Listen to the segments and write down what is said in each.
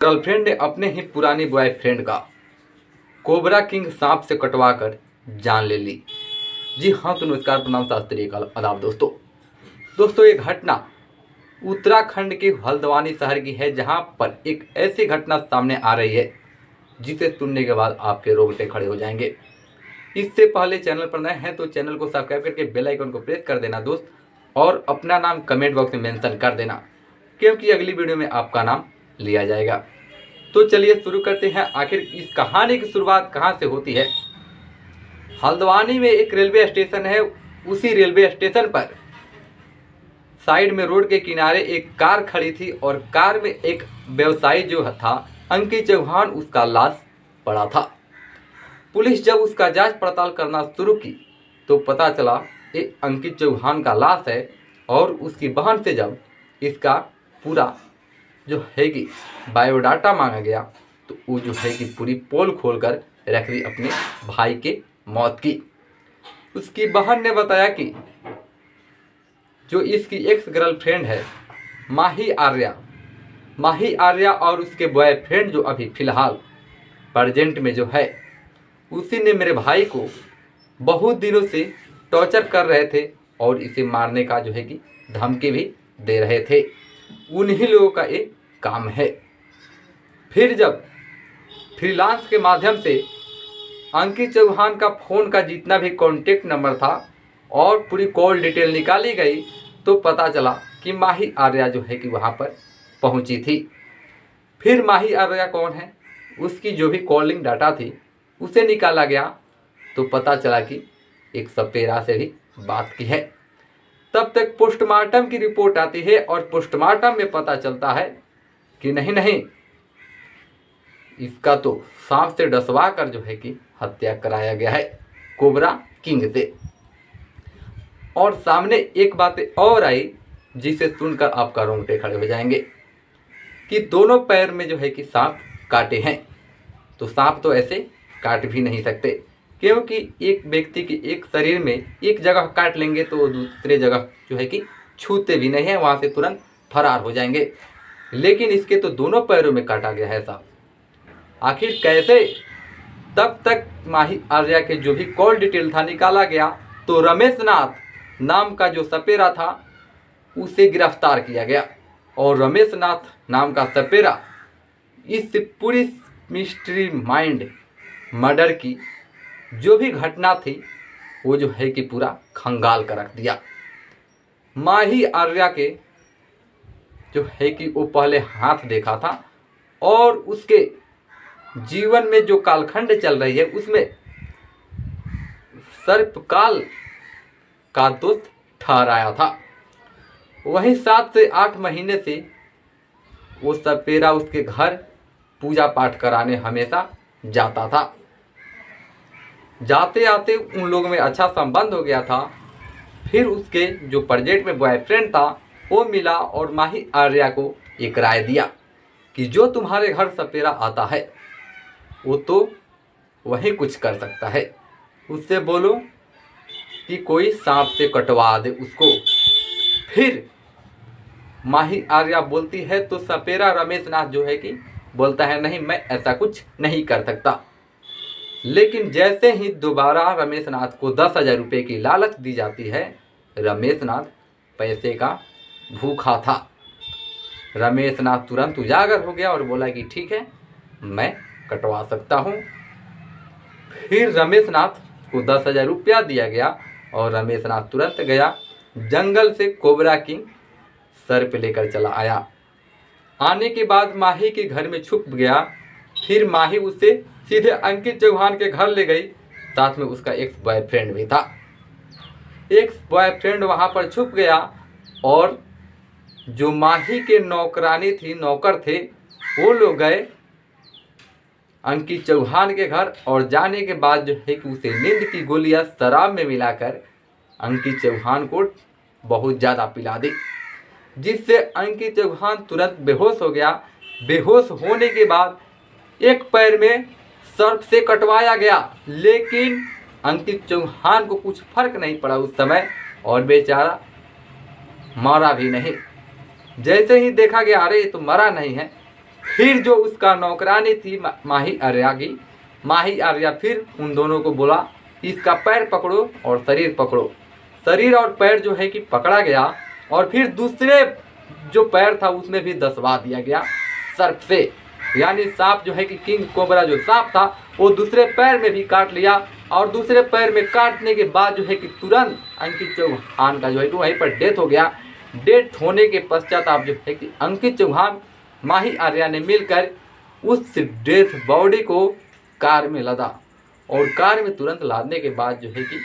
Girlfriend ने अपने ही पुरानी बॉयफ्रेंड का कोबरा किंग सांप से कटवा कर जान ले ली। जी हाँ, तो नमस्कार, प्रणाम, शास्त्रीय आदाब दोस्तों ये घटना उत्तराखंड के हल्द्वानी शहर की है, जहां पर एक ऐसी घटना सामने आ रही है जिसे सुनने के बाद आपके रोंगटे खड़े हो जाएंगे। इससे पहले चैनल पर नए हैं तो चैनल को सब्सक्राइब करके बेल आइकन को प्रेस कर देना दोस्त, और अपना नाम कमेंट बॉक्स में मेंशन कर देना, क्योंकि अगली वीडियो में आपका नाम लिया जाएगा। तो चलिए शुरू करते हैं। आखिर इस कहानी की शुरुआत कहाँ से होती है। हल्द्वानी में एक रेलवे स्टेशन है। उसी रेलवे स्टेशन पर साइड में रोड के किनारे एक कार खड़ी थी, और कार में एक व्यवसायी जो था अंकित चौहान, उसका लाश पड़ा था। पुलिस जब उसका जांच पड़ताल करना शुरू की तो पता चला ये अंकित चौहान का लाश है, और उसकी बहन से जब इसका पूरा जो है कि बायोडाटा मांगा गया तो वो जो है कि पूरी पोल खोलकर रख दी अपने भाई के मौत की। उसकी बहन ने बताया कि जो इसकी एक्स गर्लफ्रेंड है माही आर्या और उसके बॉयफ्रेंड जो अभी फ़िलहाल प्रेजेंट में जो है, उसी ने मेरे भाई को बहुत दिनों से टॉर्चर कर रहे थे और इसे मारने का जो है कि धमकी भी दे रहे थे। उन्हीं लोगों का ये काम है। फिर जब फ्रीलांस के माध्यम से अंकित चौहान का फ़ोन का जितना भी कॉन्टेक्ट नंबर था और पूरी कॉल डिटेल निकाली गई तो पता चला कि माही आर्या जो है कि वहाँ पर पहुँची थी। फिर माही आर्या कौन है, उसकी जो भी कॉलिंग डाटा थी उसे निकाला गया तो पता चला कि एक सपेरा से भी बात की है। तब तक पोस्टमार्टम की रिपोर्ट आती है और पोस्टमार्टम में पता चलता है कि नहीं, इसका तो सांप से डसवा कर जो है कि हत्या कराया गया है कोबरा किंग से। और सामने एक बात और आई जिसे सुनकर आपका रोंगटे खड़े हो जाएंगे कि दोनों पैर में जो है कि सांप काटे हैं। तो सांप तो ऐसे काट भी नहीं सकते, क्योंकि एक व्यक्ति के एक शरीर में एक जगह काट लेंगे तो दूसरे जगह जो है कि छूते भी नहीं है, वहाँ से तुरंत फरार हो जाएंगे। लेकिन इसके तो दोनों पैरों में काटा गया है सांप। आखिर कैसे? तब तक माही आर्या के जो भी कॉल डिटेल था निकाला गया तो रमेश नाथ नाम का जो सपेरा था उसे गिरफ्तार किया गया, और रमेश नाथ नाम का सपेरा इस पूरी मिस्ट्री माइंड मर्डर की जो भी घटना थी वो जो है कि पूरा खंगाल कर रख दिया। माही आर्या के जो है कि वो पहले हाथ देखा था, और उसके जीवन में जो कालखंड चल रही है उसमें सर्पकाल का दोस्त ठहराया था। वहीं 7 से 8 महीने से वो सपेरा उसके घर पूजा पाठ कराने हमेशा जाता था। जाते आते उन लोगों में अच्छा संबंध हो गया था। फिर उसके जो प्रेजेंट में बॉयफ्रेंड था वो मिला और माही आर्या को एक राय दिया कि जो तुम्हारे घर सपेरा आता है वो तो वही कुछ कर सकता है, उससे बोलो कि कोई सांप से कटवा दे उसको। फिर माही आर्या बोलती है तो सपेरा रमेश नाथ जो है कि बोलता है नहीं, मैं ऐसा कुछ नहीं कर सकता। लेकिन जैसे ही दोबारा रमेश नाथ को 10,000 रुपये की लालच दी जाती है, रमेश नाथ पैसे का भूखा था। रमेश नाथ तुरंत उजागर हो गया और बोला कि ठीक है, मैं कटवा सकता हूँ। फिर रमेश नाथ को 10,000 रुपया दिया गया और रमेश नाथ तुरंत गया जंगल से कोबरा किंग सर पे लेकर चला आया। आने के बाद माही के घर में छुप गया। फिर माही उसे सीधे अंकित चौहान के घर ले गई, साथ में उसका एक्स बॉयफ्रेंड भी था। एक्स बॉयफ्रेंड वहाँ पर छुप गया, और जो माही के नौकरानी थी, नौकर थे, वो लोग गए अंकित चौहान के घर, और जाने के बाद जो है कि उसे नींद की गोलियां शराब में मिलाकर अंकित चौहान को बहुत ज़्यादा पिला दी, जिससे अंकित चौहान तुरंत बेहोश हो गया। बेहोश होने के बाद एक पैर में सर्प से कटवाया गया, लेकिन अंकित चौहान को कुछ फर्क नहीं पड़ा उस समय, और बेचारा मरा भी नहीं। जैसे ही देखा गया अरे ये तो मरा नहीं है, फिर जो उसका नौकरानी थी माही आर्या की, माही आर्या फिर उन दोनों को बोला इसका पैर पकड़ो और शरीर पकड़ो। शरीर और पैर जो है कि पकड़ा गया और फिर दूसरे जो पैर था उसमें भी दसवा दिया गया सर्प से। यानी सांप जो है कि किंग कोबरा जो सांप था वो दूसरे पैर में भी काट लिया और दूसरे पैर में काटने के बाद जो है कि तुरंत अंकित चौहान का जो है कि वहीं पर डेथ हो गया। डेथ होने के पश्चात आप जो है कि अंकित चौहान माही आर्या ने मिलकर उस डेथ बॉडी को कार में लदा और कार में तुरंत लादने के बाद जो है कि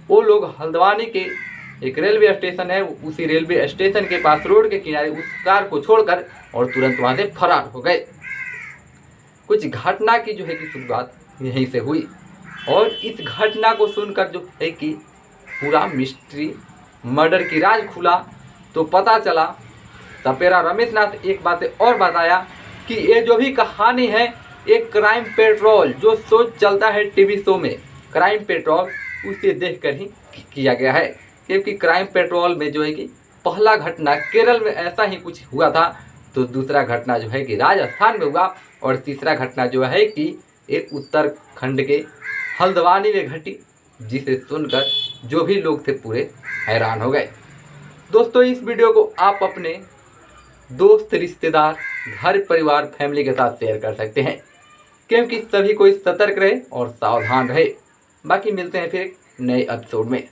वो लोग हल्द्वानी के एक रेलवे स्टेशन है, उसी रेलवे स्टेशन के पास रोड के किनारे उस कार को छोड़कर और तुरंत वहाँ से फरार हो गए। कुछ घटना की जो है कि शुरुआत यहीं से हुई और इस घटना को सुनकर जो है कि पूरा मिस्ट्री मर्डर की राज खुला। तो पता चला सपेरा रमेश नाथ एक बात और बताया कि ये जो भी कहानी है एक क्राइम पेट्रोल जो शो चलता है टीवी शो में, क्राइम पेट्रोल, उसे देखकर ही किया गया है। क्योंकि क्राइम पेट्रोल में जो है कि पहला घटना केरल में ऐसा ही कुछ हुआ था, तो दूसरा घटना जो है कि राजस्थान में हुआ और तीसरा घटना जो है कि एक उत्तराखंड के हल्द्वानी में घटी, जिसे सुनकर जो भी लोग थे पूरे हैरान हो गए। दोस्तों इस वीडियो को आप अपने दोस्त, रिश्तेदार, घर परिवार, फैमिली के साथ शेयर कर सकते हैं, क्योंकि सभी कोई सतर्क रहे और सावधान रहे। बाकी मिलते हैं फिर एक नए एपिसोड में।